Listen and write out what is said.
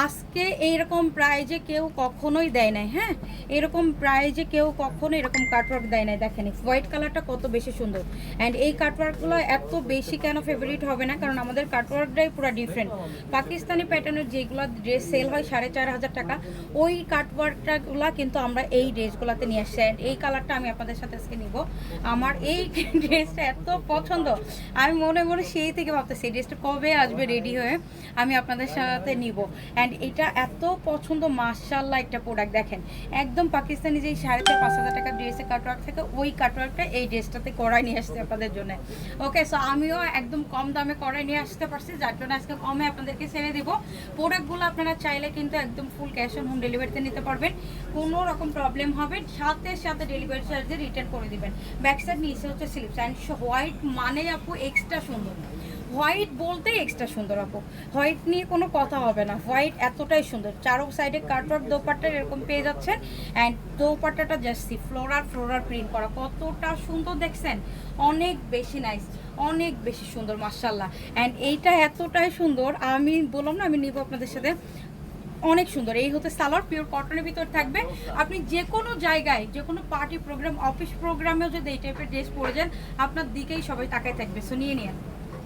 আজকে এইরকম প্রাইজে কেউ কখনোই দেয় নাই। হ্যাঁ, এরকম প্রাইজে কেউ কখনো এরকম কাটওয়ার্ক দেয় নাই। দেখেন হোয়াইট কালারটা কত বেশি সুন্দর। অ্যান্ড এই কাটওয়ার্কগুলো এত বেশি কেন ফেভারিট হবে না, কারণ আমাদের কাটওয়ার্কটাই পুরো ডিফারেন্ট। পাকিস্তানি প্যাটার্নের যেগুলো ড্রেস সেল হয় 4,500 টাকা, ওই কাটওয়ার্কটাগুলো কিন্তু আমরা এই ড্রেসগুলোতে নিয়ে আসছি। অ্যান্ড এই কালারটা আমি আপনাদের সাথে আজকে নিব। আমার এই ড্রেসটা এত পছন্দ, আমি মনে মনে সেই থেকে ভাবতেছি এই ড্রেসটা কবে আসবে রেডি হয়ে আমি আপনাদের সাথে নিব। অ্যান্ড এটা এত পছন্দ, মাশাআল্লাহ একটা প্রোডাক্ট। দেখেন একদম পাকিস্তানি যেই 4,500 টাকা ড্রেসের কাটওয়ার্ক থাকে, ওই কাটওয়ার্কটা এই ড্রেসটাতে করাই নিয়ে আসতে আপনাদের জন্য। ওকে, সো আমিও একদম কম দামে করাই নিয়ে আসতে পারছি, যার জন্য আজকে কমে আপনাদেরকে ছেড়ে দিব। প্রোডাক্টগুলো আপনারা চাইলে কিন্তু একদম ফুল ক্যাশ অন হোম ডেলিভারিতে নিতে পারবেন, কোনো রকম প্রবলেম হবে সাথে সাথে ডেলিভারি চার্জে রিটার্ন করে দিবেন। ব্যাক সাইড নিচে হচ্ছে স্লিপস। অ্যান্ড হোয়াইট মানে আপু এক্সট্রা সুন্দর, হোয়াইট বলতেই এক্সট্রা সুন্দর আপু, হোয়াইট নিয়ে কোনো কথা হবে না, হোয়াইট এতটাই সুন্দর। চারো সাইডে কাটওয়ার্ক দোপাট্টা এরকম পেয়ে যাচ্ছেন। অ্যান্ড দোপাট্টাটা জাস্ট ফ্লোরাল প্রিন্ট করা, কতটা সুন্দর দেখছেন, অনেক বেশি নাইস, অনেক বেশি সুন্দর মাশাআল্লাহ। অ্যান্ড এইটা এতটাই সুন্দর, আমি বললাম না আমি নিব আপনাদের সাথে, অনেক সুন্দর। এই হতে সালোয়ার পিওর কটনের ভিতর থাকবে। আপনি যে কোনো জায়গায়, যে কোনো পার্টি প্রোগ্রাম, অফিস প্রোগ্রামেও যদি এই টাইপের ড্রেস পরে যান, আপনার দিকেই সবাই তাকায় থাকবে। সো নিয়ে নিন।